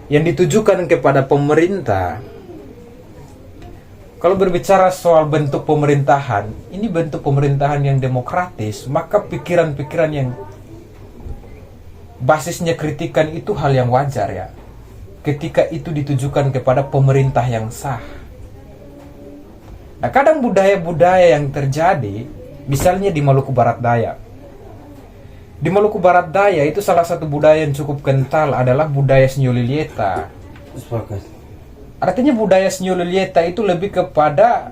yang ditujukan kepada pemerintah. Kalau berbicara soal bentuk pemerintahan, ini bentuk pemerintahan yang demokratis, maka pikiran-pikiran yang basisnya kritikan itu hal yang wajar ya. Ketika itu ditujukan kepada pemerintah yang sah. Nah, kadang budaya-budaya yang terjadi, misalnya di Maluku Barat Daya. Di Maluku Barat Daya itu salah satu budaya yang cukup kental adalah budaya Senyolilieta. Artinya budaya Senyolilieta itu lebih kepada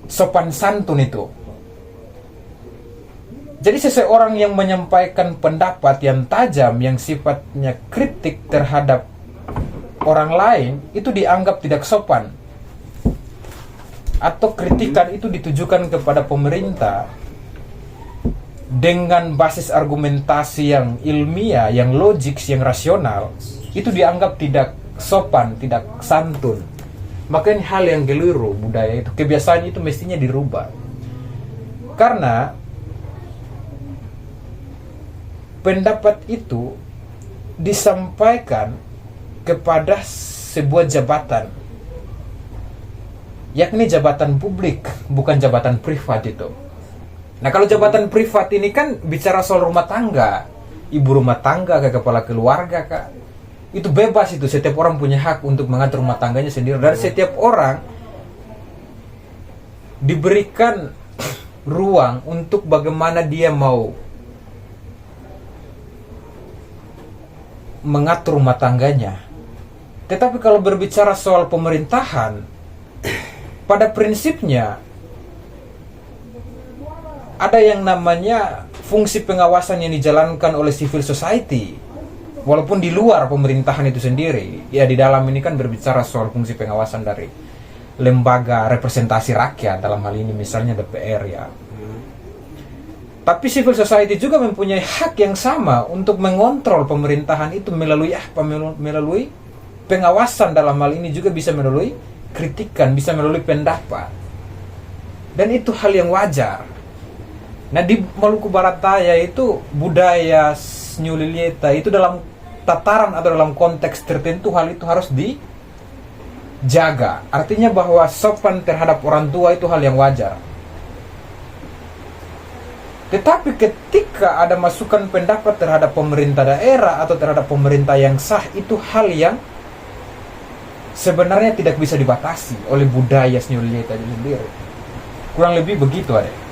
sopan santun itu. Jadi seseorang yang menyampaikan pendapat yang tajam, yang sifatnya kritik terhadap orang lain, itu dianggap tidak sopan. Atau kritikan itu ditujukan kepada pemerintah dengan basis argumentasi yang ilmiah, yang logik, yang rasional, itu dianggap tidak sopan, tidak santun. Makanya hal yang keliru budaya itu, kebiasaan itu mestinya dirubah. Karena pendapat itu disampaikan kepada sebuah jabatan, yakni jabatan publik, bukan jabatan privat itu. Nah, kalau jabatan privat ini kan bicara soal rumah tangga, ibu rumah tangga, kepala keluarga, Kak. Itu bebas itu, setiap orang punya hak untuk mengatur rumah tangganya sendiri. Dan setiap orang diberikan ruang untuk bagaimana dia mau mengatur rumah tangganya. Tetapi kalau berbicara soal pemerintahan, pada prinsipnya ada yang namanya fungsi pengawasan yang dijalankan oleh civil society. Walaupun di luar pemerintahan itu sendiri, ya di dalam ini kan berbicara soal fungsi pengawasan dari lembaga representasi rakyat, dalam hal ini misalnya DPR ya. Tapi civil society juga mempunyai hak yang sama untuk mengontrol pemerintahan itu melalui apa? Melalui pengawasan, dalam hal ini juga bisa melalui kritikan, bisa melalui pendapat. Dan itu hal yang wajar. Nah, di Maluku Barat Daya itu budaya Senyolilieta itu dalam tataran atau dalam konteks tertentu hal itu harus dijaga. Artinya bahwa sopan terhadap orang tua itu hal yang wajar. Tetapi ketika ada masukan pendapat terhadap pemerintah daerah atau terhadap pemerintah yang sah, itu hal yang sebenarnya tidak bisa dibatasi oleh budaya Senyolilieta itu sendiri. Kurang lebih begitu, Adek.